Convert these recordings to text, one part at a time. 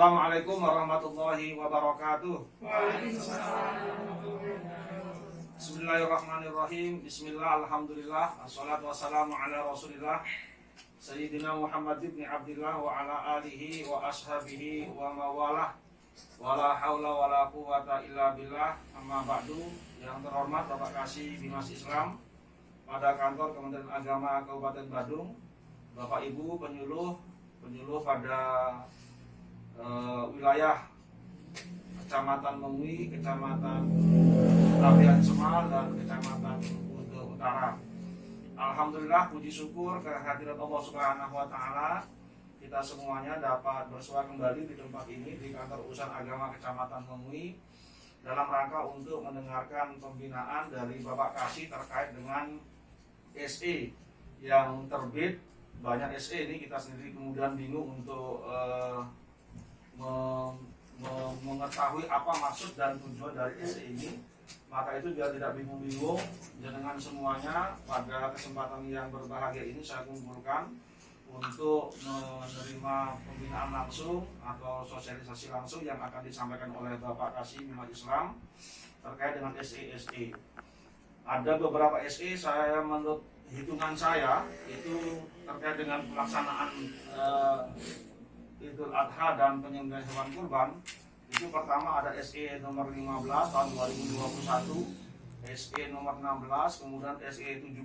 Assalamualaikum warahmatullahi wabarakatuh. Bismillahirrahmanirrahim. Bismillah, alhamdulillah, assalatu wassalamu ala rasulillah Sayyidina Muhammad ibn Abdillah wa ala alihi wa ashabihi wa mawalah. Wala hawla wala quwata illa billah. Amma ba'du. Yang terhormat Bapak Kasih Bimas Islam pada kantor Kementerian Agama Kabupaten Badung, Bapak Ibu penyuluh pada wilayah Kecamatan Mengwi, Kecamatan Rabian Semal, dan Kecamatan Kuto Utara. Alhamdulillah, puji syukur kehadirat Allah Subhanahu wa Ta'ala, kita semuanya dapat bersua kembali di tempat ini di kantor urusan agama Kecamatan Mengwi dalam rangka untuk mendengarkan pembinaan dari Bapak Kasih terkait dengan SE yang terbit. Banyak SE ini kita sendiri kemudian bingung untuk mengetahui apa maksud dan tujuan dari SE ini. Maka itu biar tidak bingung-bingung, dengan semuanya pada kesempatan yang berbahagia ini saya kumpulkan untuk menerima pembinaan langsung atau sosialisasi langsung yang akan disampaikan oleh Bapak Kasih Bimas Islam terkait dengan SE. Ada beberapa SE, saya menurut hitungan saya itu terkait dengan pelaksanaan Idul Adha dan penyembelihan hewan kurban. Itu pertama ada SE nomor 15 tahun 2021, SE nomor 16, kemudian SE 17.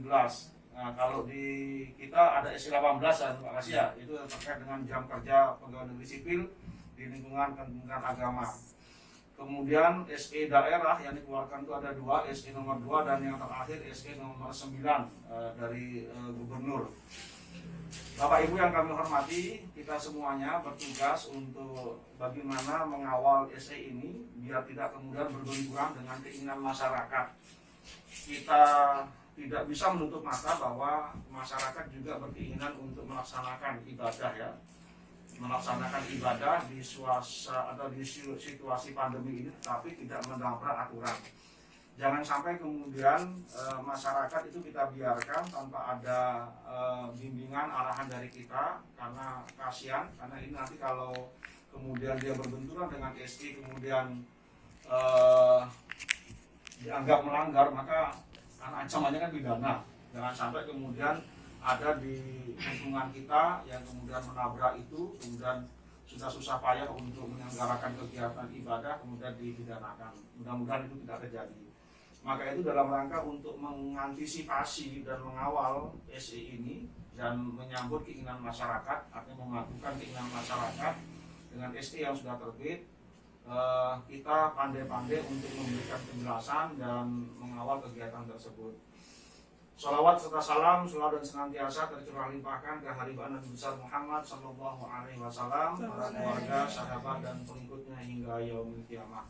Nah, kalau di kita ada SE 18 ya Pak Kasih ya, itu terkait dengan jam kerja pegawai negeri sipil di lingkungan Kementerian Agama. Kemudian SE daerah yang dikeluarkan itu ada 2, SE nomor 2 dan yang terakhir SE nomor 9 dari Gubernur. Bapak Ibu yang kami hormati, kita semuanya bertugas untuk bagaimana mengawal SE ini biar tidak kemudian berbenturan dengan keinginan masyarakat. Kita tidak bisa menutup mata bahwa masyarakat juga berkeinginan untuk melaksanakan ibadah ya. Melaksanakan ibadah di suasana atau di situasi pandemi ini, tapi tidak menabrak aturan. Jangan sampai kemudian masyarakat itu kita biarkan tanpa ada bimbingan arahan dari kita, karena kasihan, karena ini nanti kalau kemudian dia berbenturan dengan SI kemudian dianggap melanggar, maka ancamannya kan pidana. Jangan sampai kemudian ada di lingkungan kita yang kemudian menabrak itu, kemudian sudah susah payah untuk menyelenggarakan kegiatan ibadah kemudian dipidanakan. Mudah-mudahan itu tidak terjadi. Maka itu dalam rangka untuk mengantisipasi dan mengawal SE ini dan menyambut keinginan masyarakat, artinya memadukan keinginan masyarakat dengan SE yang sudah terbit, kita pandai-pandai untuk memberikan penjelasan dan mengawal kegiatan tersebut. Sholawat serta salam selalu dan senantiasa tercurah limpahkan ke haribaan Nabi besar Muhammad Sallallahu Alaihi Wasallam, para keluarga, sahabat dan pengikutnya hingga yaumil kiamah.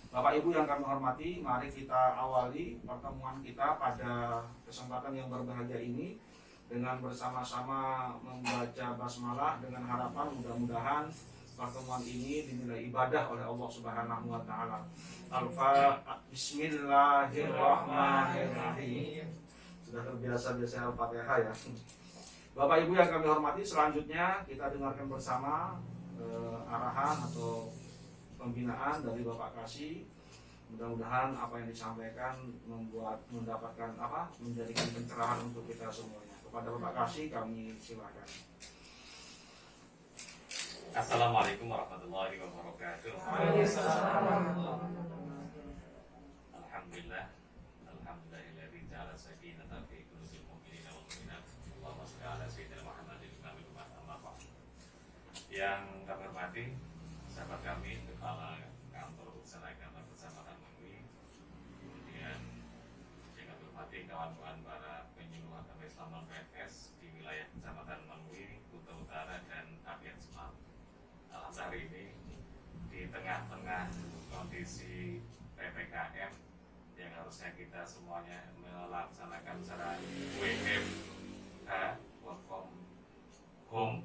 Bapak Ibu yang kami hormati, mari kita awali pertemuan kita pada kesempatan yang berbahagia ini dengan bersama-sama membaca basmalah dengan harapan mudah-mudahan pertemuan ini dinilai ibadah oleh Allah Subhanahu wa Ta'ala. Bismillahirrahmanirrahim. Sudah terbiasa Al-Fatihah ya. Bapak Ibu yang kami hormati, selanjutnya kita dengarkan bersama arahan atau pembinaan dari Bapak Kasih. Mudah-mudahan apa yang disampaikan mendapatkan menjadikan pencerahan untuk kita semuanya. Kepada Bapak Kasih kami silakan. Assalamualaikum warahmatullahi wabarakatuh. Alhamdulillah, alhamdulillahilladzi ja'ala sakinata fi qulubil mu'minina wal mu'minat. Allahumma shalli ala sayyidina Muhammadin wa ala alihi wa sahbihi. Yang kami hormati sahabat kami, Kepala Kantor Urusan Agama Kecamatan Mengwi, kemudian yang kami hormati kawan-kawan para penyuluh agama Islam non-PNS di wilayah Kecamatan Mengwi, Kuto Utara dan Rabian Semal. Hari ini di tengah-tengah kondisi PPKM yang harusnya kita semuanya melaksanakan secara WFH, work from home,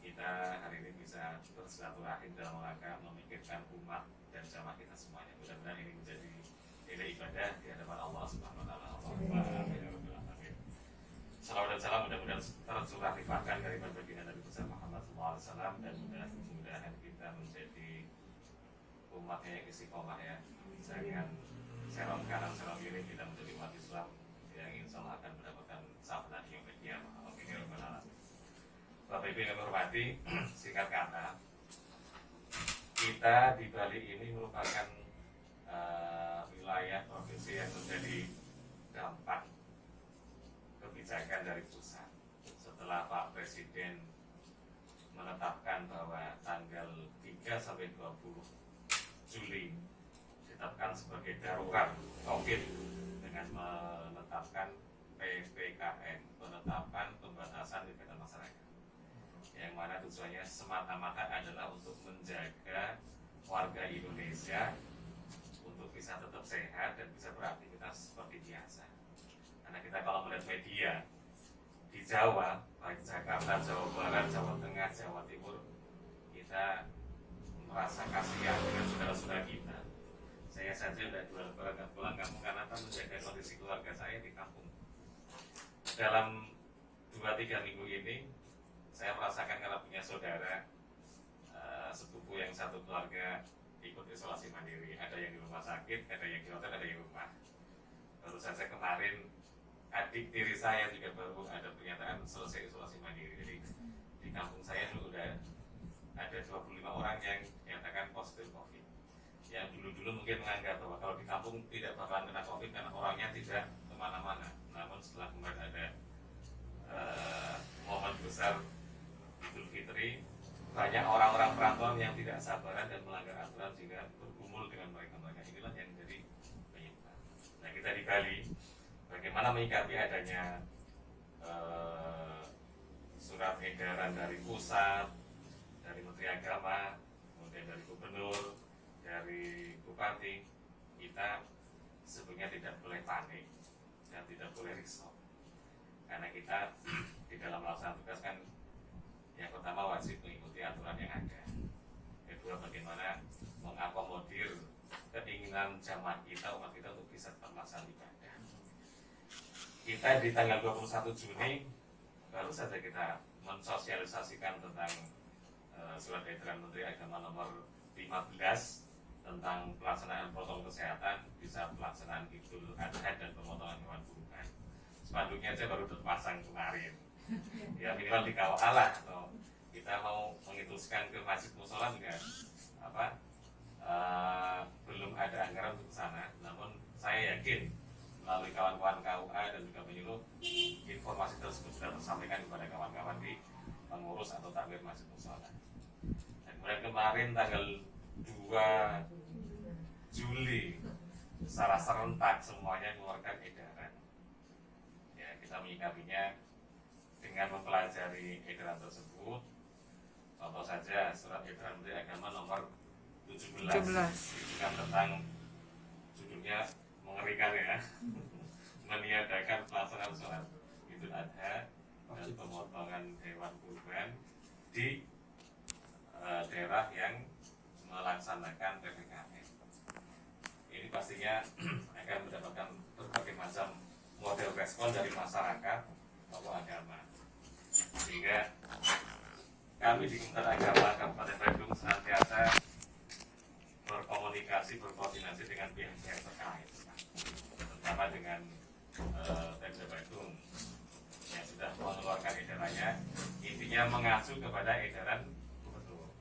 kita hari ini bisa bersilaturahim dalam rangka memikirkan umat dan jamaah kita semuanya. Mudah-mudahan ini menjadi nilai ibadah di hadapan Allah Subhanahu wa Ta'ala. Salawat dan salam mudah-mudahan tercurah limpahkan dari baginda Nabi besar Muhammad SAW, dan mudah-mudahan kita kita menjadi umatnya yang istiqomah ya, jangan serong kanan serong kiri, kita menjadi umat Islam yang insya Allah akan mendapatkan syafaat yaumil qiyamah. Amin ya rabbal alamin. Bapak Ibu yang kami hormati, singkat kata, kita di Bali ini merupakan wilayah provinsi yang menjadi dampak kebijakan dari pusat. Setelah Pak Presiden menetapkan bahwa tanggal 3 sampai 20 Juli ditetapkan sebagai darurat COVID dengan menetapkan PPKM, penetapan pembatasan kegiatan masyarakat, yang mana tujuannya semata-mata adalah untuk menjaga warga Indonesia untuk bisa tetap sehat dan bisa beraktivitas seperti biasa. Karena kita kalau melihat media di Jawa, baik Jakarta, Jawa Barat, Jawa Tengah, Jawa Timur, kita merasa kasihan dengan saudara-saudara kita. Saya saja sudah 2 lebaran nggak pulang kampung karena apa? Menjaga kondisi keluarga saya di kampung. Dalam 2-3 minggu ini, saya merasakan kalau punya saudara sepupu yang satu keluarga ikut isolasi mandiri. Ada yang di rumah sakit, ada yang di hotel, ada yang di rumah. Baru saja kemarin adik tiri saya juga baru ada pernyataan selesai isolasi mandiri. Jadi di kampung saya dulu udah ada 25 orang yang dinyatakan positif COVID. Yang dulu-dulu mungkin menganggap bahwa kalau di kampung tidak bakalan kena COVID karena orangnya tidak kemana-mana. Namun setelah kemarin ada momen besar Idul Fitri, banyak orang-orang perantauan yang tidak sabaran dan melanggar aturan sehingga bergumul dengan mereka-mereka. Inilah yang menjadi penyebab. Nah, kita di Bali, bagaimana menyikapi adanya surat edaran dari pusat, dari Menteri Agama, kemudian dari Gubernur, dari Bupati, kita sebenarnya tidak boleh panik dan tidak boleh risau. Karena kita di dalam melaksanakan tugas kan yang pertama wajib mengikuti aturan yang ada. Kedua, bagaimana mengakomodir keinginan jamaah kita, umat kita untuk bisa tetap melaksanakan ibadah. Kita di tanggal 21 Juni baru saja kita mensosialisasikan tentang surat edaran Menteri Agama nomor 15 tentang pelaksanaan protokol kesehatan bisa pelaksanaan Idul Adha dan pemotongan hewan kurban. Spanduknya aja baru terpasang kemarin. Ya minimal di KUA lah, atau kita mau mengituluskan ke masjid musola juga belum ada anggaran untuk sana. Namun saya yakin melalui kawan-kawan KUA dan juga penyuluh, informasi tersebut sudah tersampaikan kepada kawan-kawan di pengurus atau takmir masjid musola. Dan kemudian kemarin tanggal 2 Juli secara serentak semuanya mengeluarkan edaran. Ya, kita menyikapinya dengan mempelajari edaran tersebut. Contoh saja surat edaran Menteri Agama nomor 17. Itu kan tentang, judulnya mengerikan ya, meniadakan pelaksanaan sholat Idul Adha dan pemotongan hewan kurban di daerah yang melaksanakan PPKM. Ini pastinya akan mendapatkan berbagai macam model respon dari masyarakat tokoh agama, sehingga kami di Kementerian Agama Kabupaten Bandung senantiasa berkomunikasi, berkoordinasi dengan pihak-pihak terkait, terutama dengan Pemda Bandung yang sudah mengeluarkan edarannya, intinya mengacu kepada edaran Gubernur.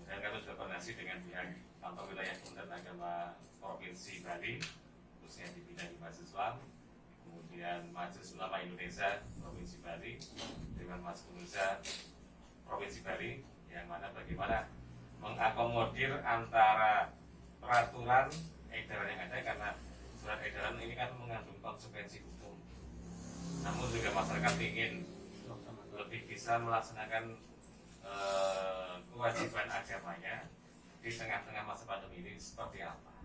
Dan kami sudah koordinasi dengan pihak kantor wilayah Kementerian Agama Provinsi Bali, khususnya di bidang Majelis Islam, kemudian Majelis Ulama Indonesia Provinsi Bali, dengan Majelis Indonesia Provinsi Bali, yang mana bagaimana mengakomodir antara peraturan edaran yang ada, karena surat edaran ini kan mengandung konsekuensi hukum. Namun juga masyarakat ingin lebih bisa melaksanakan kewajiban agamanya di tengah-tengah masa pandemi ini seperti apa.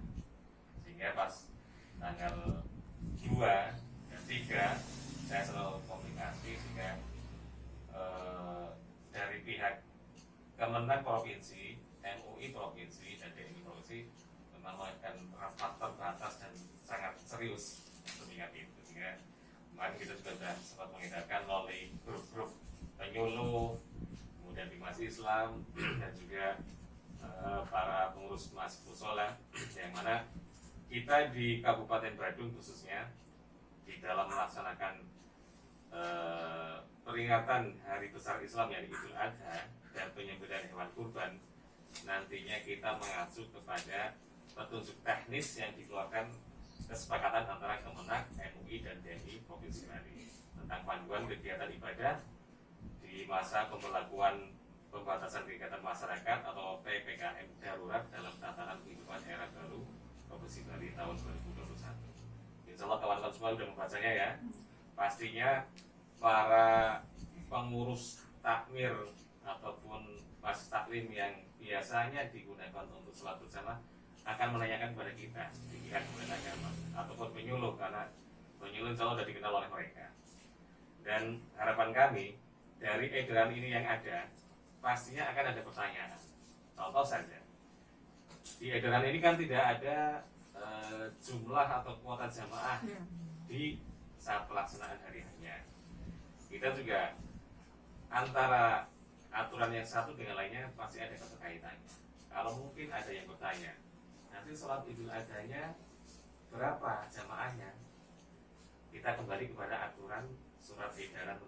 Sehingga pas tanggal 2 dan 3 saya selalu komunikasi, sehingga dari pihak Kementerian Provinsi, MUI Provinsi, dan DMI Provinsi memang melakukan rapat terbatas dan sangat serius untuk menyikapi itu. Sehingga kemarin kita juga sudah sempat mengedarkan melalui grup-grup penyuluh, kemudian di Masjid Islam, dan juga pengurus Mas Musola, yang mana kita di Kabupaten Badung khususnya di dalam melaksanakan peringatan Hari Besar Islam yang Idul Adha dan penyembelihan hewan kurban, nantinya kita mengacu kepada petunjuk teknis yang dikeluarkan kesepakatan antara Kemenak, MUI dan DNI Provinsi Bali tentang panduan kegiatan ibadah di masa pemberlakuan pembatasan kegiatan masyarakat atau PPKM darurat dalam tatanan kehidupan era baru Provinsi Bali tahun 2021. Insya Allah kawan-kawan semua sudah membacanya ya. Pastinya para pengurus takmir ataupun pas taklim yang biasanya digunakan untuk sholat bersama akan menanyakan kepada kita di pihak Kementerian Agama ataupun penyuluh, karena penyuluh insya Allah sudah dikenal oleh mereka. Dan harapan kami dari edaran ini yang ada, pastinya akan ada pertanyaan. Contoh saja, di edaran ini kan tidak ada jumlah atau kuota jamaah di saat pelaksanaan hari hanya. Kita juga antara aturan yang satu dengan lainnya pasti ada keterkaitannya. Kalau mungkin ada yang bertanya, nanti sholat Idul Adhanya berapa jamaahnya? Kita kembali kepada aturan surat edaran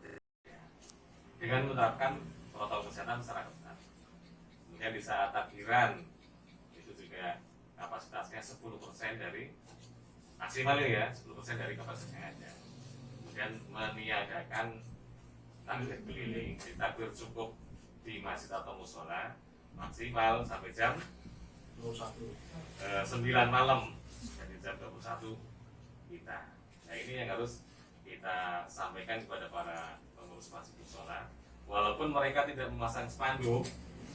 dengan menerapkan protokol kesehatan secara ketat. Kemudian di saat takbiran itu juga kapasitasnya 10% dari maksimal ya, 10% dari kapasitas yang ada. Kemudian meniadakan takbir keliling, takbir cukup di masjid atau musola maksimal sampai jam 9 malam, dari jam 21 kita. Nah ini yang harus kita sampaikan kepada para pengurus masjid musola. Walaupun mereka tidak memasang spanduk,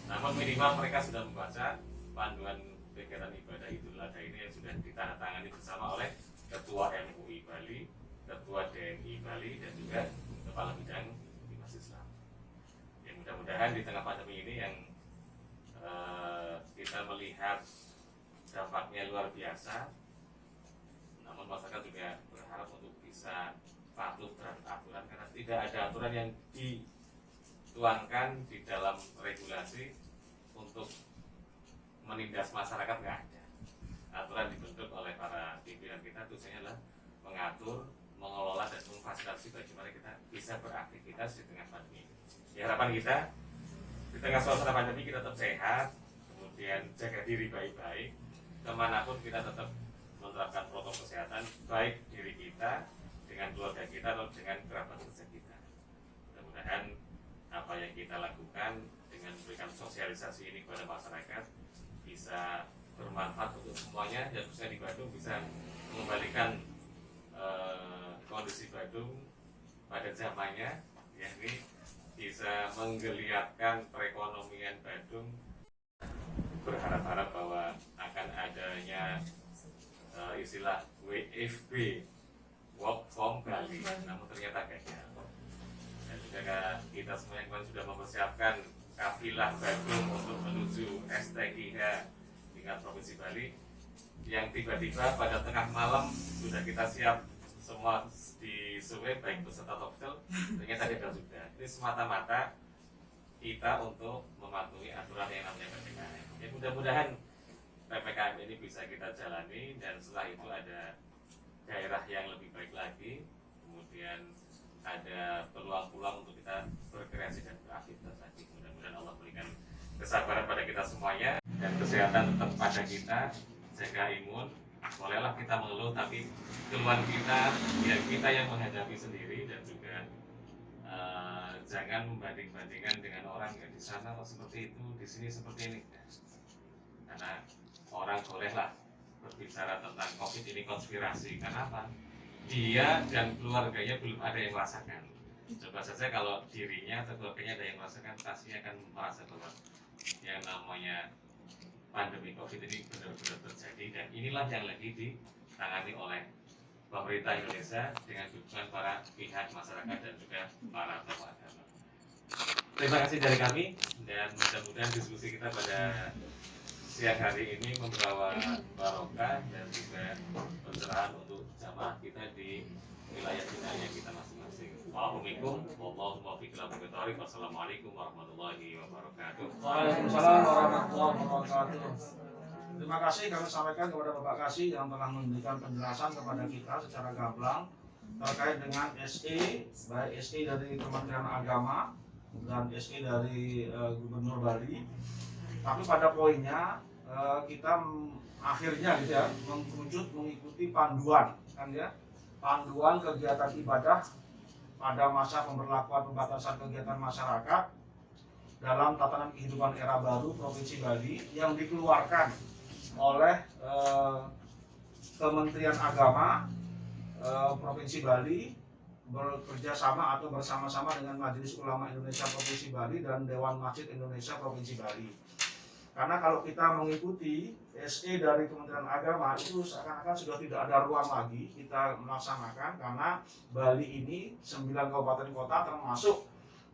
namun minimal mereka sudah membaca panduan kegiatan ibadah Idul Adha ini yang sudah ditandatangani bersama oleh Ketua MUI Bali, Ketua DNI Bali, dan juga Kepala Bidang di Masjid Islam. Ya, mudah-mudahan di tengah pandemi ini yang kita melihat dampaknya luar biasa, namun masyarakat juga berharap untuk bisa patuh terhadap aturan, karena tidak ada aturan yang dituangkan di dalam regulasi untuk menindas masyarakat, nggak ada. Aturan dibentuk oleh para pimpinan kita tujuannya adalah mengatur, mengelola dan memfasilitasi bagaimana kita bisa beraktivitas di tengah pandemi. Ya, harapan kita di tengah suasana pandemi kita tetap sehat, kemudian jaga diri baik-baik, kemanapun kita tetap menerapkan protokol kesehatan, baik diri kita dengan keluarga kita atau dengan kerabat kerja kita. Mudah-mudahan apa yang kita lakukan dengan memberikan sosialisasi ini kepada masyarakat bisa bermanfaat untuk semuanya, dan khususnya di Badung bisa mengembalikan kondisi Badung pada zamannya, yakni bisa menggeliatkan perekonomian Badung. Berharap-harap bahwa akan adanya istilah WFB, Work from Bali, namun ternyata gagal. Dan juga kita semua yang sudah mempersiapkan kafilah Badung untuk menuju STIH tingkat Provinsi Bali, yang tiba-tiba pada tengah malam sudah kita siap semua di swab baik peserta atau hotel, ternyata gagal juga. Ini semata-mata kita untuk mematuhi aturan yang namanya PPKM. Ya, mudah-mudahan PPKM ini bisa kita jalani, dan setelah itu ada daerah yang lebih baik lagi, kemudian ada peluang-peluang untuk kita berkreasi dan beraktivitas lagi. Mudah-mudahan Allah berikan kesabaran pada kita semuanya, dan kesehatan tetap pada kita, jaga imun. Bolehlah kita mengeluh, tapi keluhan kita ya kita yang menghadapi sendiri, dan juga jangan membanding-bandingkan dengan orang yang di sana seperti itu, di sini seperti ini. Karena orang bolehlah berbicara tentang COVID ini konspirasi. Kenapa? Dia dan keluarganya belum ada yang merasakan. Coba saja kalau dirinya atau keluarganya ada yang merasakan, pasti akan merasa bahwa yang namanya pandemi COVID ini benar-benar terjadi, dan inilah yang lagi ditangani oleh pemerintah Indonesia dengan dukungan para pihak masyarakat dan juga para tokoh agama. Terima kasih dari kami, dan mudah-mudahan diskusi kita pada siang hari ini membawa barokah dan juga pencerahan untuk jamaah kita di wilayah-wilayah kita masing-masing. Wassalamualaikum warahmatullahi wabarakatuh. Waalaikumsalam warahmatullahi wabarakatuh. Terima kasih kami sampaikan kepada Bapak Kasih yang telah memberikan penjelasan kepada kita secara gamblang terkait dengan SE, baik SE dari Kementerian Agama dan SE dari Gubernur Bali. Tapi pada poinnya kita akhirnya gitu ya mengikuti panduan kan ya, panduan kegiatan ibadah pada masa pemberlakuan pembatasan kegiatan masyarakat dalam tatanan kehidupan era baru Provinsi Bali yang dikeluarkan oleh Kementerian Agama Provinsi Bali bekerja sama atau bersama-sama dengan Majelis Ulama Indonesia Provinsi Bali dan Dewan Masjid Indonesia Provinsi Bali. Karena kalau kita mengikuti SE dari Kementerian Agama itu seakan-akan sudah tidak ada ruang lagi kita melaksanakan, karena Bali ini 9 kabupaten kota termasuk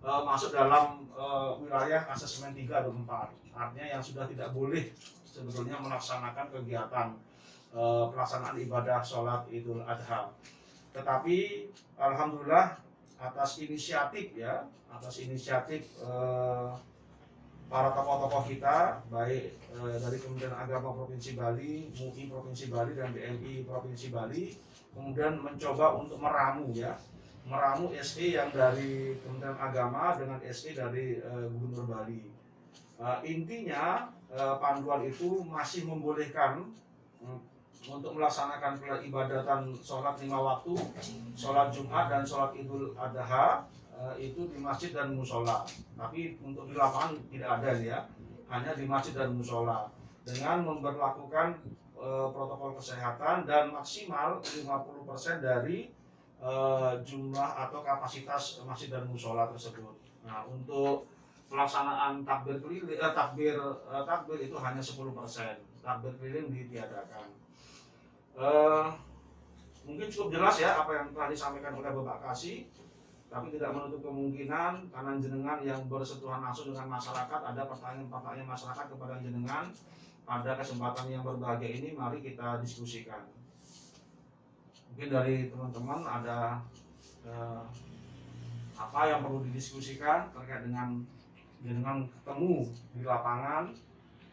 masuk dalam wilayah asesmen 3 dan 4. Artinya yang sudah tidak boleh sebetulnya melaksanakan kegiatan pelaksanaan ibadah sholat Idul Adha. Tetapi alhamdulillah atas inisiatif para tokoh-tokoh kita, baik dari Kementerian Agama Provinsi Bali, MUI Provinsi Bali, dan BMI Provinsi Bali, kemudian mencoba untuk meramu SE yang dari Kementerian Agama dengan SE dari Gubernur Bali. Intinya panduan itu masih membolehkan untuk melaksanakan peribadatan sholat 5 waktu, sholat Jumat dan sholat Idul Adha itu di masjid dan musola. Tapi untuk di lapangan tidak ada ya, hanya di masjid dan musola dengan memberlakukan protokol kesehatan dan maksimal 50% dari jumlah atau kapasitas masjid dan musola tersebut. Nah, untuk pelaksanaan takbir keliling, takbir itu hanya 10%, takbir keliling ditiadakan. Mungkin cukup jelas ya apa yang telah disampaikan oleh Bapak Kasih. Tapi tidak menutup kemungkinan karena jenengan yang bersentuhan langsung dengan masyarakat, ada pertanyaan-pertanyaan masyarakat kepada jenengan. Pada kesempatan yang berbahagia ini, mari kita diskusikan. Mungkin dari teman-teman ada apa yang perlu didiskusikan terkait dengan jenengan ketemu di lapangan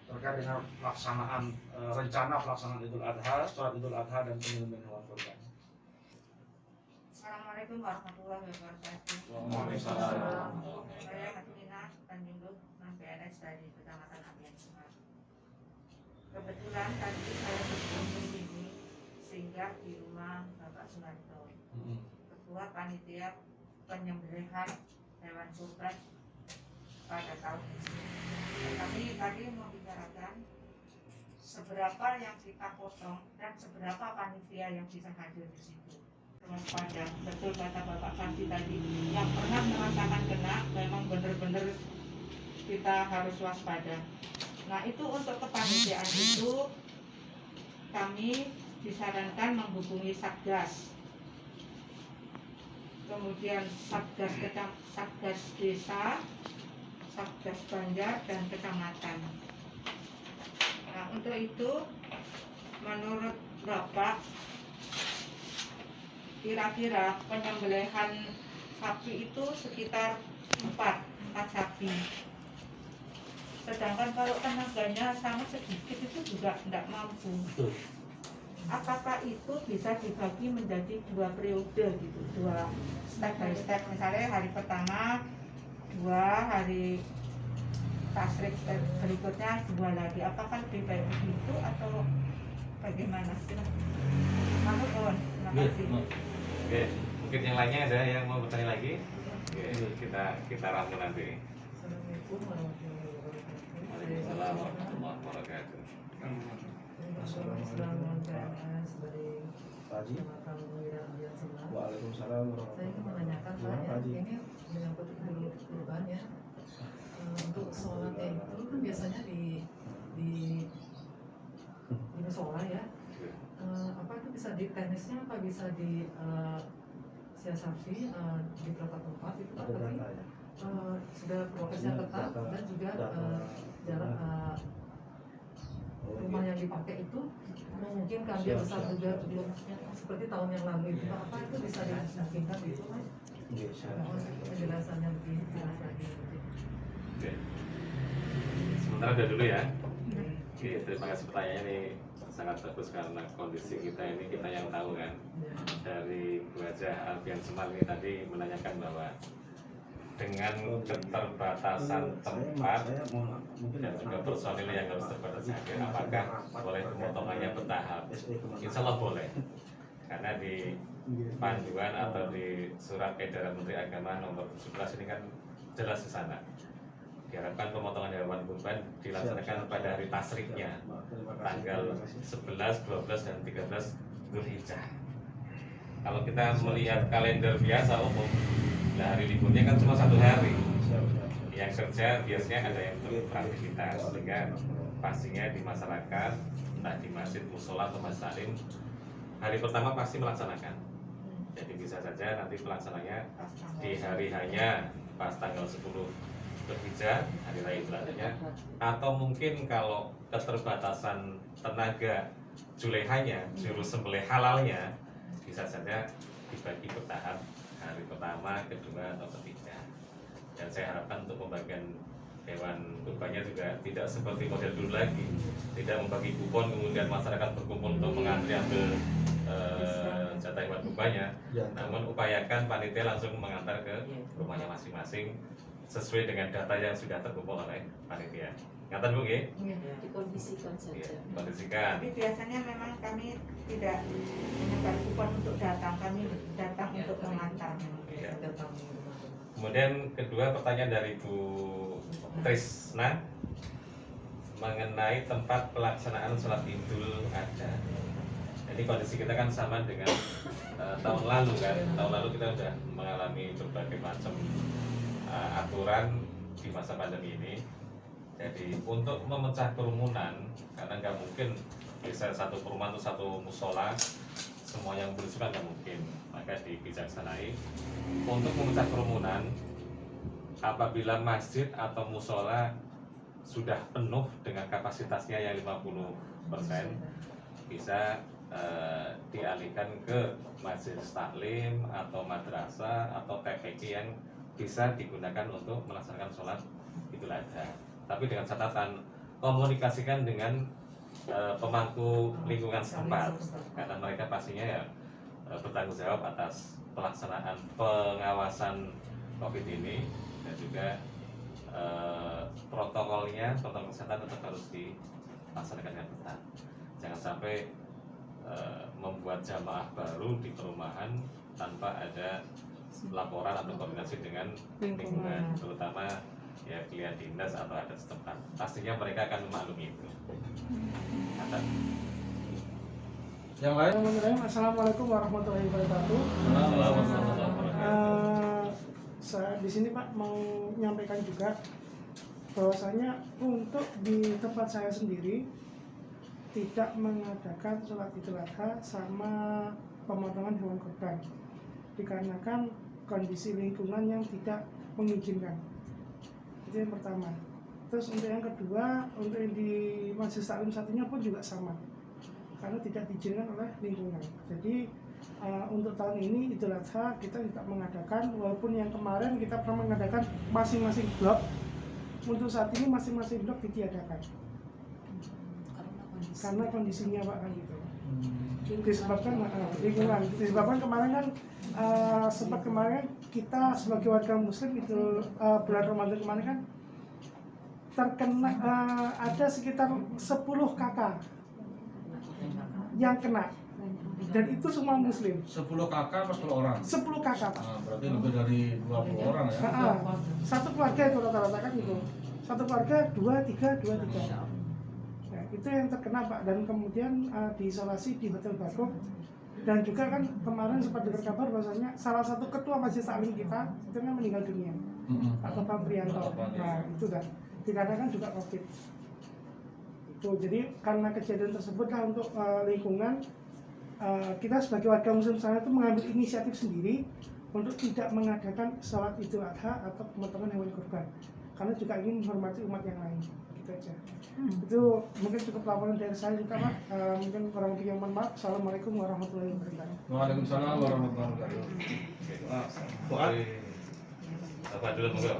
terkait dengan pelaksanaan rencana pelaksanaan Idul Adha, sholat Idul Adha dan penyembelihan hewan kurban. Assalamualaikum warahmatullahi wabarakatuh. Waalaikumsalam. Saya Katrina Tanjung PNS dari Kecamatan Apian Sungai. Kebetulan tadi saya berkunjung ini singgah di rumah Bapak Sunarto, Ketua Panitia Penyembelihan Hewan Kurban pada tahun ini. Kami tadi mau bicarakan seberapa yang kita potong dan seberapa panitia yang bisa hadir di situ. Waspada, betul kata Bapak Kasih tadi, yang pernah merasakan kena memang benar-benar kita harus waspada. Nah, itu untuk kepanitiaan itu kami disarankan menghubungi Satgas, kemudian Satgas Desa, Satgas Banjar, dan Kecamatan. Nah, untuk itu menurut Bapak, kira-kira penyembelihan sapi itu sekitar 4 sapi. Sedangkan kalau tenaganya sangat sedikit itu juga tidak mampu. Apakah itu bisa dibagi menjadi 2 periode gitu, 2 step by step. Misalnya hari pertama 2, hari tasrik berikutnya 2 lagi. Apakah lebih baik begitu atau bagaimana? Terima kasih. Oke, mungkin yang lainnya ada yang mau bertanya lagi? Oke, kita rangkum nanti. Assalamualaikum warahmatullahi wabarakatuh. Waalaikumsalam warahmatullahi wabarakatuh. Assalamualaikum dari Kecamatan Wilayah Senang. Waalaikumsalam warahmatullahi Saya ingin menanyakan Pak ya, ini menyangkut Idul Kurban ya. Untuk sholatnya itu kan biasanya di musola ya. Apa itu bisa di teknisnya apa bisa di siasati di beberapa tempat itu Pak, tapi sudah prokesnya ketat dan juga jarak rumah yang dipakai itu memungkinkan dia besar juga belum seperti tahun yang lalu itu Pak. Apa itu bisa dimungkinkan itu Pak? Penjelasannya lebih jelas lagi. Oke. Sementara udah dulu ya. Oke, terima kasih pertanyaannya ini sangat bagus karena kondisi kita ini kita yang tahu kan. Dari Bu Hajah Alfian Semar ini tadi menanyakan bahwa dengan keterbatasan tempat dan juga personil yang harus terbatas hadir, apakah boleh pemotongannya bertahap? Insya Allah boleh, karena di panduan atau di surat edaran Menteri Agama nomor 17 ini kan jelas di sana. Diharapkan pemotongan hewan kurban dilaksanakan pada hari tasriknya, tanggal 11, 12, dan 13 Dzulhijjah. Kalau kita melihat kalender biasa umum, nah hari liburnya kan cuma 1 hari. Yang kerja biasanya ada yang beraktivitas, sehingga pastinya di masyarakat, entah di masjid, musola atau masjid taklim, hari pertama pasti melaksanakan. Jadi bisa saja nanti pelaksananya di hari hanya pas tanggal 10 Dzulhijjah, hari raya Idul Adha, atau mungkin kalau keterbatasan tenaga julehanya, juru sembelih halalnya, bisa saja dibagi bertahap hari pertama, kedua, atau ketiga. Dan saya harapkan untuk pembagian hewan kurbannya juga tidak seperti model dulu lagi, tidak membagi kupon kemudian masyarakat berkumpul untuk mengantri ambil jatah hewan kurbannya, namun upayakan panitia langsung mengantar ke rumahnya masing-masing sesuai dengan data yang sudah terkumpul oleh panitia. Ngatain Bu, ya? Dikondisikan saja. Kondisikan. Tapi biasanya memang kami tidak menyebar kupon untuk datang, kami datang untuk mengantar. Ya. Kemudian kedua pertanyaan dari Bu Trisna mengenai tempat pelaksanaan sholat Idul Adha. Jadi kondisi kita kan sama dengan tahun lalu kan. Tahun lalu kita sudah mengalami berbagai macam aturan di masa pandemi ini. Jadi untuk memecah kerumunan, karena nggak mungkin bisa satu perumahan atau satu musola semua yang berusukan, nggak mungkin, maka dibijaksanai untuk memecah kerumunan. Apabila masjid atau musola sudah penuh dengan kapasitasnya yang 50%, bisa dialihkan ke masjid taklim atau madrasah atau TPQ yang bisa digunakan untuk melaksanakan sholat Idul Adha. Tapi dengan catatan komunikasikan dengan pemangku lingkungan setempat, karena mereka pastinya ya bertanggung jawab atas pelaksanaan pengawasan COVID ini, dan juga protokol kesehatan tetap harus dilaksanakan dengan ketat. Jangan sampai membuat jamaah baru di perumahan tanpa ada laporan atau koordinasi dengan lingkungan, terutama ya klien dinas atau adat setempat. Pastinya mereka akan memaklumi itu. Yang lain? Assalamualaikum warahmatullahi wabarakatuh. Saya di sini Pak mau menyampaikan juga bahwasanya untuk di tempat saya sendiri tidak mengadakan sholat Idul Adha sama pemotongan hewan kurban, dikarenakan kondisi lingkungan yang tidak mengizinkan. Itu yang pertama. Terus untuk yang kedua, untuk yang di Masjid Taklim satunya pun juga sama, karena tidak diizinkan oleh lingkungan. Jadi untuk tahun ini Idul Adha kita tidak mengadakan, walaupun yang kemarin kita pernah mengadakan masing-masing blok. Untuk saat ini masing-masing blok ditiadakan karena kondisinya Pak kan gitu. Disebabkan lingkungan, disebabkan kemarin kan sempat kemarin kita sebagai warga muslim itu bulan Ramadan kemarin kan terkena ada sekitar 10 kakak yang kena, dan itu semua muslim. 10 kakak atau 10 orang? 10 kakak Pak. Berarti lebih dari 20 orang ya? Satu keluarga itu rata-rata kan gitu. Satu keluarga 2, 3. Nah, itu yang terkena Pak, dan kemudian diisolasi di Hotel Bakuk. Dan juga kan kemarin sempat dengar kabar bahwasanya salah satu ketua Masjid Taklim kita itu kan meninggal dunia, Pak Topan Prianto. Nah itu kan dikarenakan juga COVID. Itu jadi karena kejadian tersebut lah untuk lingkungan, kita sebagai warga muslim sana itu mengambil inisiatif sendiri untuk tidak mengadakan sholat Idul Adha atau pemotongan hewan kurban, karena juga ingin menghormati umat yang lain. Gitu aja. Itu mungkin cukup laporan dari saya juga Pak. Mungkin kurang lebih yang mohon maaf. Assalamualaikum warahmatullahi wabarakatuh. Waalaikumsalam warahmatullahi wabarakatuh. Apa dulu monggo?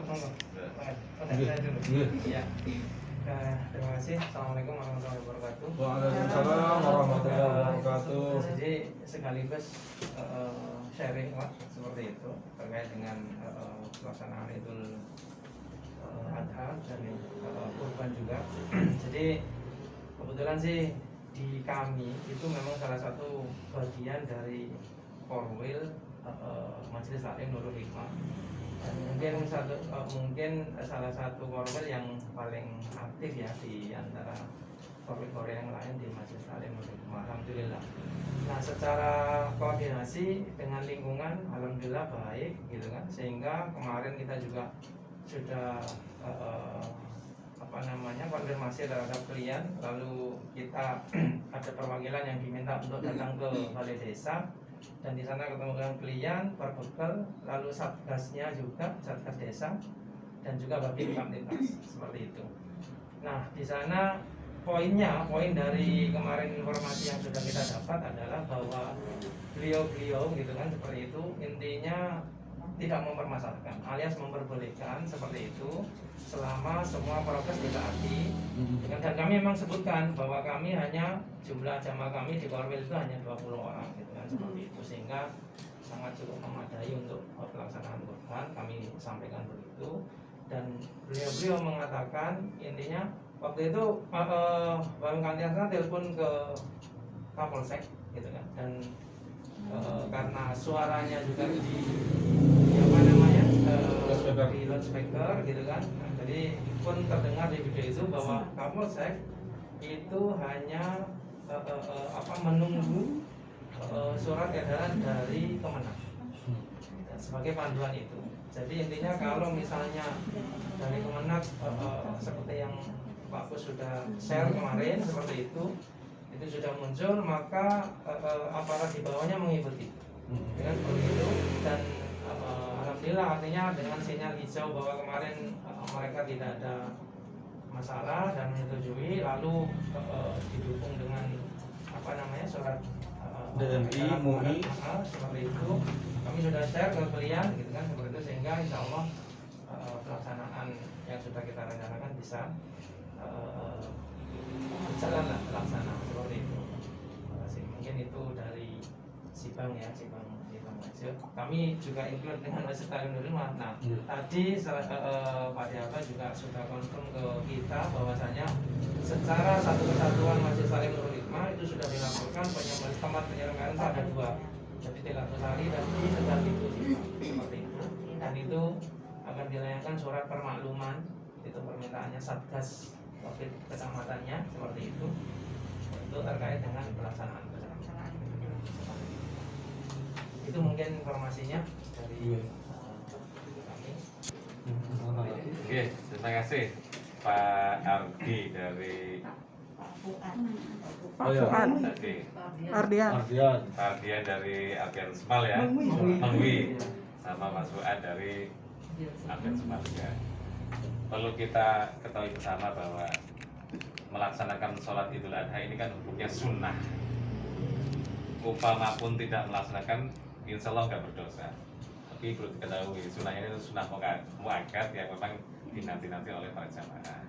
Terima kasih. Assalamualaikum warahmatullahi wabarakatuh. Waalaikumsalam warahmatullahi wabarakatuh. Jadi sekaligus sharing Pak, seperti itu terkait dengan pelaksanaan Idul Adha dan kurban juga. Jadi kebetulan sih di kami itu memang salah satu bagian dari Korwil Majelis Taklim Nurul Hikmah. Dan mungkin salah satu korwil yang paling aktif ya di antara korwil-korwil yang lain di Majelis Taklim Nurul Hikmah. Alhamdulillah. Nah, secara koordinasi dengan lingkungan alhamdulillah baik gitu kan, sehingga kemarin kita juga sudah konfirmasi terhadap klien, lalu kita ada perwakilan yang diminta untuk datang ke balai desa, dan di sana ketemu dengan klien, berbekal, lalu satgasnya juga, satgas desa, dan juga babin kamtipmas, seperti itu. Nah, di sana poin dari kemarin informasi yang sudah kita dapat adalah bahwa beliau gitu kan, seperti itu, intinya tidak mempermasalahkan alias memperbolehkan seperti itu selama semua prokes ditaati. Dan kami memang sebutkan bahwa kami hanya jumlah jamaah kami di Korwil itu hanya 20 orang gitu kan, seperti itu, sehingga sangat cukup memadai untuk pelaksanaan kurban. Kami sampaikan begitu, dan beliau mengatakan intinya waktu itu Bang Kantiasa telepon ke Kapolsek gitu kan, dan karena suaranya juga di loudspeaker gitu kan, jadi pun terdengar di video itu bahwa Kapolsek itu hanya menunggu surat edaran dari Kemenang sebagai panduan itu. Jadi intinya kalau misalnya dari Kemenang seperti yang Pak Pus sudah share kemarin seperti itu sudah muncul, maka aparat di bawahnya mengikuti dengan seperti itu. Dan alhamdulillah artinya dengan sinyal hijau bahwa kemarin mereka tidak ada masalah dan menyetujui, lalu didukung dengan surat DMI, MUI seperti itu, kami sudah share ke klien gitu kan, seperti itu, sehingga insya Allah pelaksanaan yang sudah kita rencanakan bisa berjalan lah terlaksana seperti itu. Mungkin itu dari Sibang ya, Sibang aja. Kami juga include dengan Majelis Taklim Nurul Hikmah. Nah, tadi Pak Diapa juga sudah confirm ke kita bahwasanya secara satu kesatuan Majelis Taklim Nurul Hikmah itu sudah dilaporkan tempat penyelenggaraan itu ada 2, jadi Tilatusari dan di Tegal itu seperti itu. Dan itu akan dilayangkan surat permakluman, itu permintaannya Satgas Covid kecamatannya seperti itu, untuk terkait dengan pelaksanaan. Itu mungkin informasinya dari kami. Oke, terima kasih Pak Ardi dari Ardian dari Ardian Semal ya, Mengwi, sama Mas Fuad dari Ardian Semal juga. Perlu kita ketahui bersama bahwa melaksanakan sholat Idul Adha ini kan hukumnya sunnah. Upama pun tidak melaksanakan, insya Allah nggak berdosa. Tapi perlu diketahui sunnahnya itu sunnah muakkad yang memang dinanti-nanti oleh para jamaah.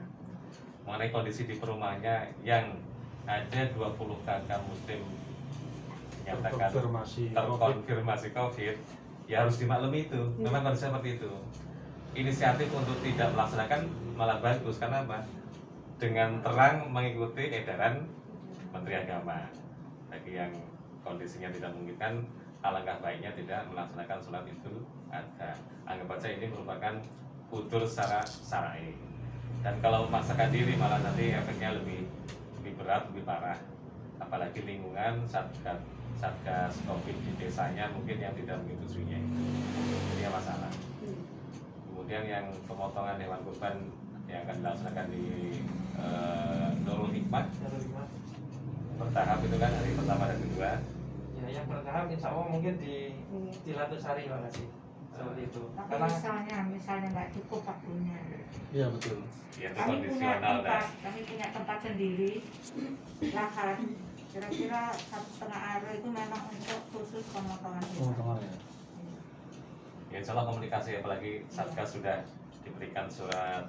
Mengenai kondisi di perumahannya yang ada 20 kakak muslim dinyatakan terkonfirmasi COVID, ya harus dimaklumi itu. Memang kondisi seperti itu. Inisiatif untuk tidak melaksanakan malah bagus, karena apa? Dengan terang mengikuti edaran Menteri Agama. Bagi yang kondisinya tidak memungkinkan, alangkah baiknya tidak melaksanakan sholat Idul Adha. Anggap saja ini merupakan udzur secara syar'i. Dan kalau memaksakan diri malah nanti efeknya lebih berat, lebih parah. Apalagi lingkungan satgas COVID di desanya mungkin yang tidak menyetujuinya, ini masalah. Kemudian yang pemotongan hewan kurban yang akan dilaksanakan di Nurul Hikmah bertahap itu kan, hari pertama dan kedua. Ya, yang bertahap insya Allah mungkin di Tilatusari Pak Kasih, seperti itu. Tapi Karena misalnya nggak cukup waktunya. Iya betul. Ya, itu Kami punya kondisional tempat, kami punya tempat sendiri, lahan kira-kira 1,5 area itu memang untuk khusus pemotongan hewan. Teman-teman ya. Ya insya Allah komunikasi, apalagi Satgas sudah diberikan surat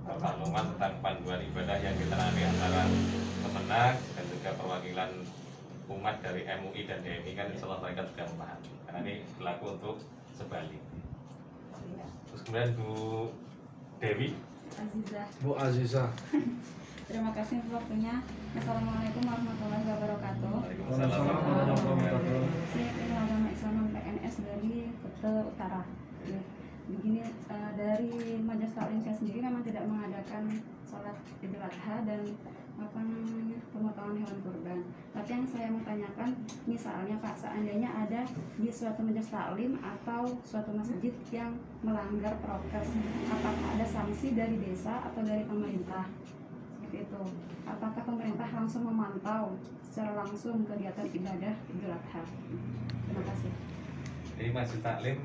permakluman tentang panduan ibadah yang ditangani antara Kemenak dan juga perwakilan umat dari MUI dan DMI, kan insya Allah mereka sudah memahami karena ini berlaku untuk sebalik. Terus kemudian Bu Dewi. Azizah. Bu Azizah. Terima kasih untuk waktunya. Assalamualaikum warahmatullahi wabarakatuh. Waalaikumsalam warahmatullahi wabarakatuh. Saya Ilmu Agama Islam PNS dari Kute Utara. Ya, begini, dari Majelis Taklim saya sendiri memang tidak mengadakan sholat Idul Adha dan pemotongan hewan kurban. Tapi yang saya mau tanyakan, misalnya Pak, seandainya ada di suatu majelis taklim atau suatu masjid yang melanggar prokes, apakah ada sanksi dari desa atau dari pemerintah? Seperti itu. Apakah pemerintah langsung memantau secara langsung kegiatan ibadah Idul Adha? Terima kasih. Ini masjid taklim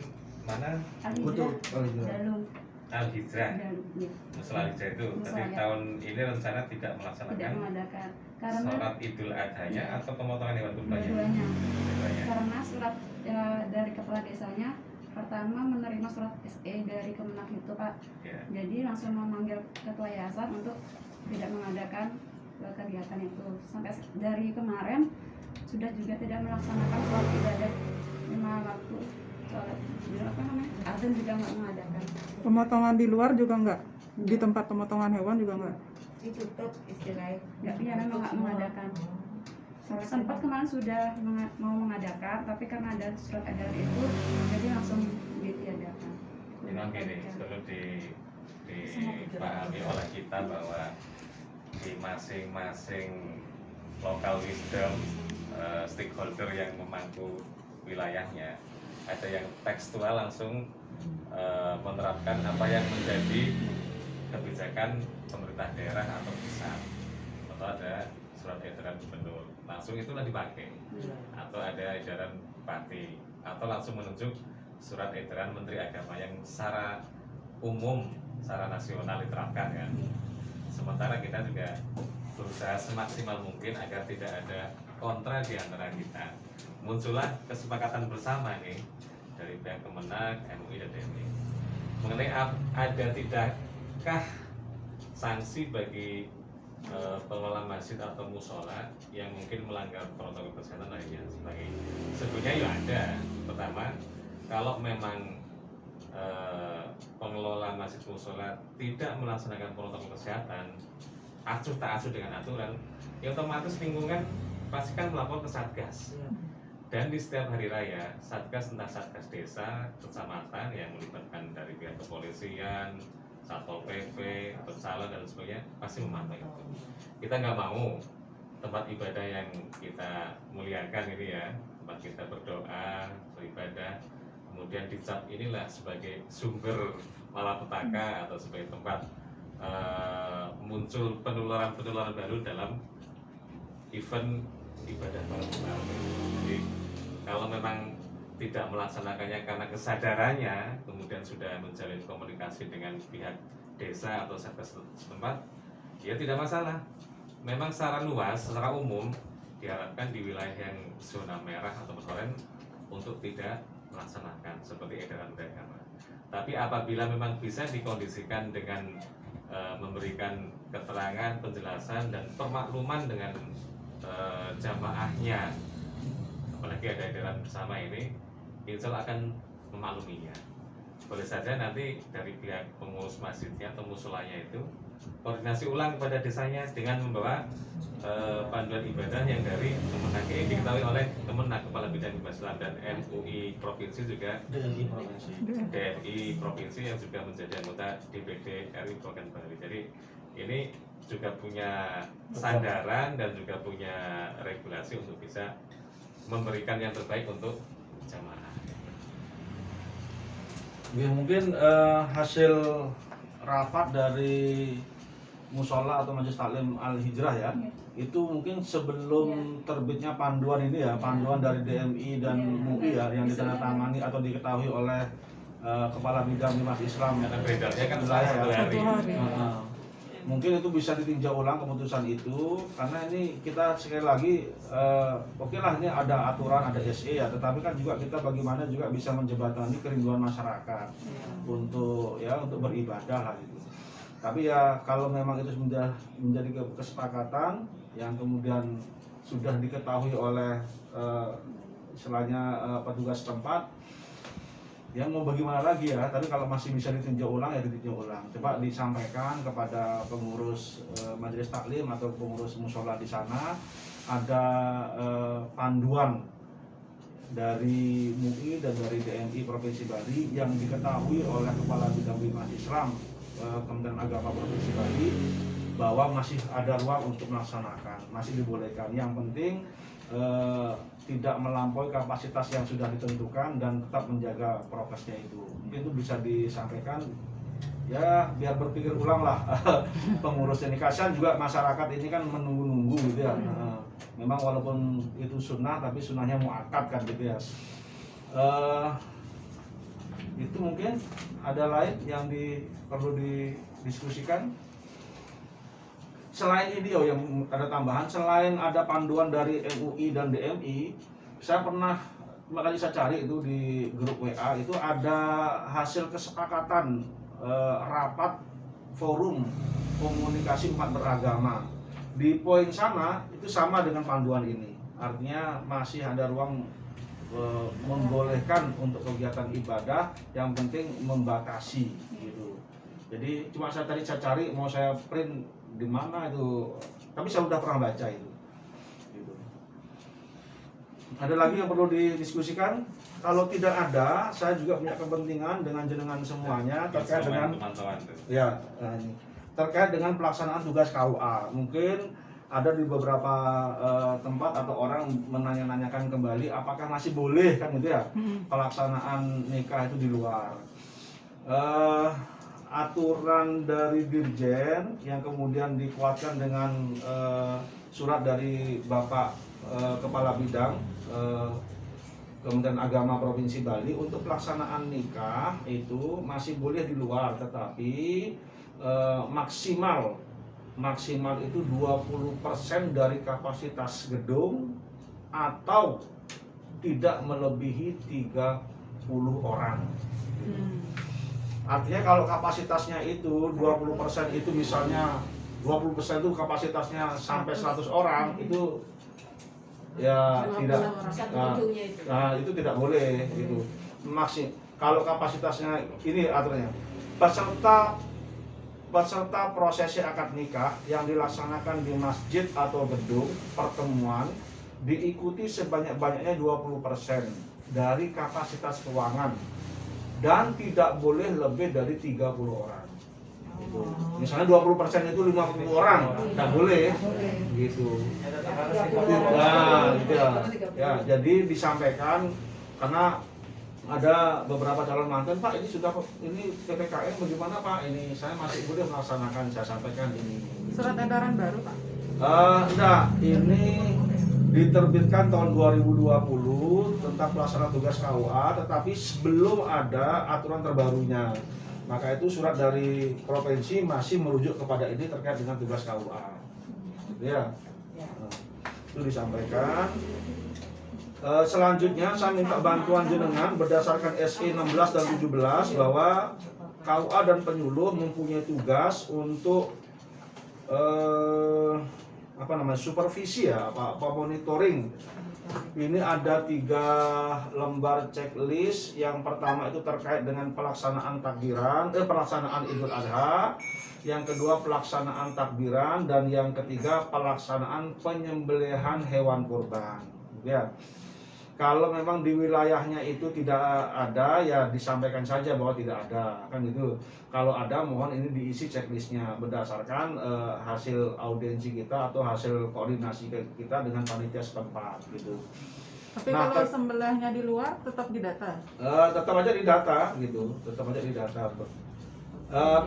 mana? Betul. Dalung. Al-Hijrah. Dalung, ya. Musola Al-Hijrah itu. Tapi Musola, ya. tahun ini rencana tidak Tidak melaksanakan mengadakan karena sholat Idul Adha-nya atau pemotongan hewan kurbannya? dua-duanya. Dua-duanya. Karena surat dari kepala desanya pertama menerima surat SE dari Kemenak itu, Pak. Ya. Jadi langsung memanggil ketua yayasan untuk tidak mengadakan kegiatan itu. Sampai dari kemarin sudah juga tidak melaksanakan sholat ibadah 5 waktu. Sholat azan juga nggak mengadakan. Pemotongan di luar juga enggak? Di tempat pemotongan hewan juga enggak? Ditutup istilahnya. Nggak, ya memang nggak mengadakan. Sempat kemarin sudah mau mengadakan, tapi karena ada surat edaran itu, jadi langsung ditiadakan. Memang gini, perlu dipahami oleh kita bahwa di masing-masing local wisdom stakeholder yang memangku wilayahnya, ada yang tekstual langsung menerapkan apa yang menjadi kebijakan pemerintah daerah atau pusat, atau ada surat edaran gubernur langsung itulah dipakai, atau ada edaran bupati, atau langsung menunjuk surat edaran Menteri Agama yang secara umum, secara nasional diterapkan kan. Sementara kita juga berusaha semaksimal mungkin agar tidak ada kontra di antara kita. Muncullah kesepakatan bersama nih dari pihak Kemenak, MUI dan DMI mengenai ada tidakkah sanksi bagi pengelola masjid atau musola yang mungkin melanggar protokol kesehatan lainnya sebagainya. Sebenarnya ya ada. Pertama, kalau memang pengelola masjid musola tidak melaksanakan protokol kesehatan, acuh tak acuh dengan aturan, ya otomatis lingkungan pasti kan melapor ke Satgas. Dan di setiap hari raya, Satgas, entah Satgas desa, kecamatan yang melibatkan dari pihak kepolisian, Satpol PP, Pecalang dan sebagainya, pasti memantau itu. Kita nggak mau tempat ibadah yang kita muliakan ini ya, tempat kita berdoa, beribadah, kemudian dicap inilah sebagai sumber malapetaka atau sebagai tempat muncul penularan baru dalam event ibadah malam Jumat. Jadi kalau memang tidak melaksanakannya karena kesadarannya, kemudian sudah menjalin komunikasi dengan pihak desa atau satgas setempat, ya tidak masalah. Memang secara luas, secara umum diharapkan di wilayah yang zona merah atau oranye untuk tidak melaksanakan seperti edaran agama. Tapi apabila memang bisa dikondisikan dengan memberikan keterangan, penjelasan dan permakluman dengan jamaahnya, apalagi ada edaran bersama ini, insya Allah akan memakluminya. Boleh saja nanti dari pihak pengurus masjidnya atau musolanya itu koordinasi ulang kepada desanya dengan membawa panduan ibadah yang dari Kemenak ini diketahui oleh Kemenak, Kepala Bidang Ibadah Islam, dan MUI Provinsi juga DMI Provinsi yang juga menjadi anggota DPD RI Provinsi Bali. Jadi ini juga punya sandaran dan juga punya regulasi untuk bisa memberikan yang terbaik untuk jamaah. Ya, mungkin hasil rapat dari musola atau majelis taklim Al-Hijrah ya, itu mungkin sebelum terbitnya panduan ini ya, panduan dari DMI dan MUI ya, yang ditandatangani atau diketahui oleh Kepala Bidang Umat Islam. Karena beredarnya kan Wilayah satu hari. Satu hari. mungkin itu bisa ditinjau ulang keputusan itu, karena ini kita sekali lagi oke lah ini ada aturan, ada SE ya, tetapi kan juga kita bagaimana juga bisa menjembatani kerinduan masyarakat untuk beribadah lah itu. Tapi ya kalau memang itu menjadi kesepakatan yang kemudian sudah diketahui oleh istilahnya petugas tempat, ya mau bagaimana lagi ya, tapi kalau masih bisa ditinjau ulang ya ditinjau ulang. Coba disampaikan kepada pengurus majelis taklim atau pengurus musola di sana, ada panduan dari MUI dan dari DMI Provinsi Bali yang diketahui oleh Kepala Bidang Bimas Islam Kementerian Agama Provinsi Bali bahwa masih ada ruang untuk melaksanakan, masih dibolehkan. Yang penting tidak melampaui kapasitas yang sudah ditentukan dan tetap menjaga prokesnya itu. Mungkin itu bisa disampaikan ya, biar berpikir ulang lah pengurus ini. Kasihan juga masyarakat ini kan menunggu-nunggu gitu ya. Memang walaupun itu sunnah, tapi sunnahnya muakkad kan gitu ya. Itu mungkin ada lain yang perlu didiskusikan. Selain ini yang ada tambahan, selain ada panduan dari MUI dan DMI, saya pernah makanya saya cari itu di grup WA, itu ada hasil kesepakatan rapat forum komunikasi umat beragama. Di poin sana itu sama dengan panduan ini, artinya masih ada ruang membolehkan untuk kegiatan ibadah, yang penting membatasi gitu. Jadi cuma saya cari, mau saya print di mana itu, tapi saya sudah pernah baca itu. Gitu. Ada lagi yang perlu didiskusikan? Kalau tidak ada, saya juga punya kepentingan dengan jenengan semuanya terkait dengan terkait dengan pelaksanaan tugas KUA. Mungkin ada di beberapa tempat atau orang menanya-nanyakan kembali apakah masih boleh kan gitu ya pelaksanaan nikah itu di luar. Aturan dari Dirjen yang kemudian dikuatkan dengan surat dari Bapak Kepala Bidang Kementerian Agama Provinsi Bali, untuk pelaksanaan nikah itu masih boleh di luar, tetapi maksimal itu 20% dari kapasitas gedung atau tidak melebihi 30 orang. Artinya kalau kapasitasnya itu 20% itu misalnya 20% itu kapasitasnya sampai 100 orang, itu ya tidak, itu tidak boleh gitu. Kalau kapasitasnya ini aturannya peserta prosesi akad nikah yang dilaksanakan di masjid atau gedung pertemuan diikuti sebanyak-banyaknya 20% dari kapasitas ruangan dan tidak boleh lebih dari 30 orang. Gitu. Misalnya 20% itu 50 orang, tidak boleh. Gitu. Nah, gitu ya. Jadi disampaikan, karena ada beberapa calon mantan, Pak ini PPKM bagaimana Pak? Ini saya masih boleh melaksanakan, saya sampaikan ini. Surat edaran baru Pak? Enggak, ini diterbitkan tahun 2020 tentang pelaksanaan tugas KUA, tetapi sebelum ada aturan terbarunya. Maka itu surat dari provinsi masih merujuk kepada ini terkait dengan tugas KUA. Ya, itu disampaikan. Selanjutnya saya minta bantuan jenengan berdasarkan SE 16 dan 17 bahwa KUA dan penyuluh mempunyai tugas untuk supervisi ya, monitoring. Ini ada 3 lembar checklist. Yang pertama itu terkait dengan pelaksanaan pelaksanaan Idul Adha. Yang kedua pelaksanaan takbiran, dan yang ketiga pelaksanaan penyembelihan hewan kurban. Ya. Kalau memang di wilayahnya itu tidak ada, ya disampaikan saja bahwa tidak ada, kan gitu. Kalau ada, mohon ini diisi checklistnya berdasarkan hasil audiensi kita atau hasil koordinasi kita dengan panitia setempat, gitu. Tapi kalau sembelihnya di luar tetap didata? Tetap aja didata, gitu. Tetap aja didata.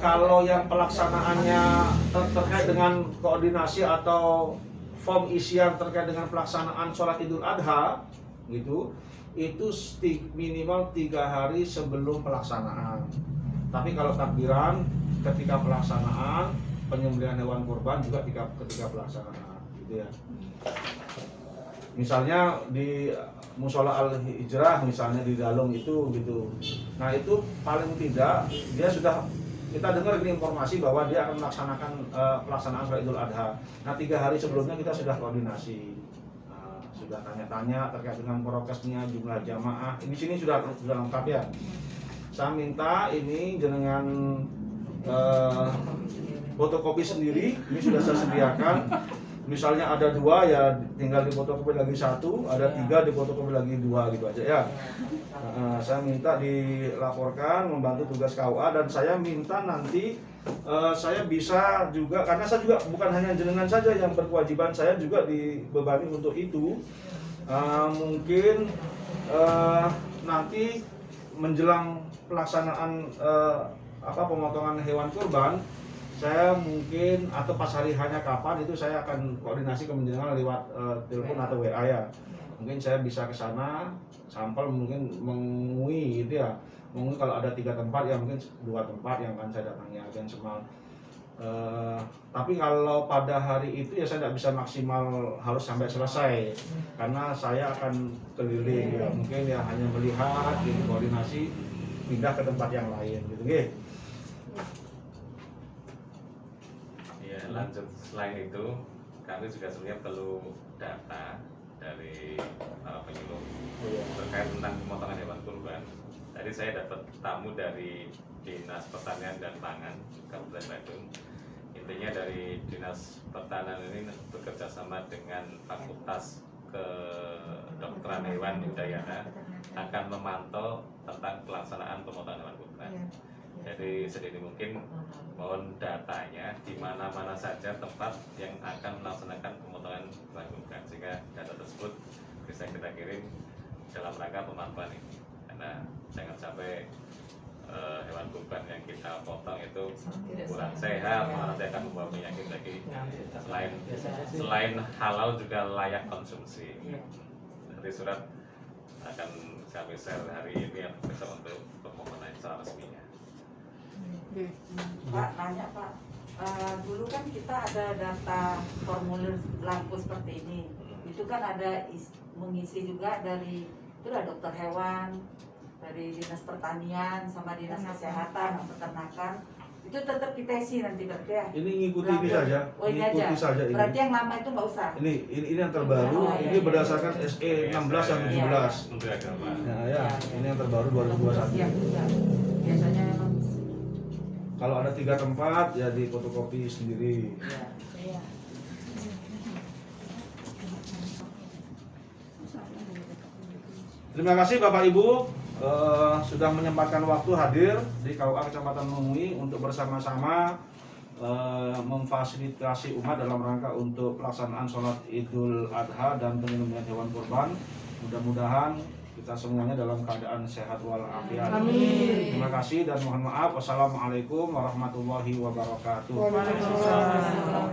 Kalau yang pelaksanaannya terkait dengan koordinasi atau form isian terkait dengan pelaksanaan sholat Idul Adha, gitu, itu minimal 3 hari sebelum pelaksanaan. Tapi kalau takbiran ketika pelaksanaan penyembelihan hewan kurban juga ketika pelaksanaan, gitu ya. Misalnya di Musola Al-Hijrah misalnya di Dalung itu gitu. Nah itu paling tidak dia sudah, kita dengar ini informasi bahwa dia akan melaksanakan pelaksanaan sholat Idul Adha. Nah 3 hari sebelumnya kita sudah koordinasi, sudah tanya-tanya terkait dengan prokesnya, jumlah jamaah. Di sini sudah lengkap ya. Saya minta ini jenengan fotokopi sendiri, ini sudah saya sediakan. Misalnya ada 2 ya tinggal difotokopi lagi 1, ada 3 difotokopi lagi 2 gitu aja ya. Saya minta dilaporkan membantu tugas KUA, dan saya minta nanti saya bisa juga, karena saya juga bukan hanya jenengan saja yang berkewajiban, saya juga dibebani untuk itu. Mungkin nanti menjelang pelaksanaan pemotongan hewan kurban, saya mungkin atau pas hari hanya kapan itu saya akan koordinasi ke jenengan lewat telepon atau WA ya. Mungkin saya bisa ke sana sampel, mungkin mengui gitu ya. Mungkin kalau ada 3 tempat ya mungkin 2 tempat yang akan saya datangi Agen Semal. Tapi kalau pada hari itu ya saya tidak bisa maksimal harus sampai selesai, karena saya akan keliling ya. Mungkin ya hanya melihat gitu, koordinasi pindah ke tempat yang lain gitu nggih. Lanjut, selain itu kami juga sebenarnya perlu data dari para penyuluh terkait tentang pemotongan hewan kurban. Tadi saya dapat tamu dari Dinas Pertanian dan Pangan Kabupaten Badung. Intinya dari Dinas Pertanian ini bekerja sama dengan Fakultas Kedokteran Hewan Udayana akan memantau tentang pelaksanaan pemotongan hewan kurban. Jadi sedini mungkin mohon datanya di mana-mana saja tempat yang akan melaksanakan pemotongan hewan kurban, sehingga data tersebut bisa kita kirim dalam rangka pemantauan ini. Karena jangan sampai hewan kurban yang kita potong itu kurang sehat, malah nanti akan membawa penyakit lagi. Selain halal juga layak konsumsi. Nanti surat akan kami share hari ini atau besok untuk permohonan secara resminya. Pak, nanya Pak, dulu kan kita ada data formulir lampu seperti ini. Itu kan ada mengisi juga dari, itu ada dokter hewan, dari Dinas Pertanian sama Dinas Kesehatan, Peternakan. Itu tetap kita isi nanti berarti ya? Ini ngikuti ini saja, oh, ini aja. saja ini. Berarti yang lama itu nggak usah? Ini yang terbaru, ini berdasarkan SE 16 dan 17. Menteri Agama. Ya, ini yang terbaru 2021. Iya, biasanya memang. Kalau ada 3 tempat ya di fotokopi sendiri. Iya. Terima kasih Bapak Ibu sudah menyempatkan waktu hadir di KUA Kecamatan Mengui untuk bersama-sama memfasilitasi umat dalam rangka untuk pelaksanaan sholat Idul Adha dan penyembelihan hewan kurban. Mudah-mudahan kita semuanya dalam keadaan sehat walafiat. Amin. Terima kasih dan mohon maaf. Wassalamualaikum warahmatullahi wabarakatuh. Waalaikumsalam.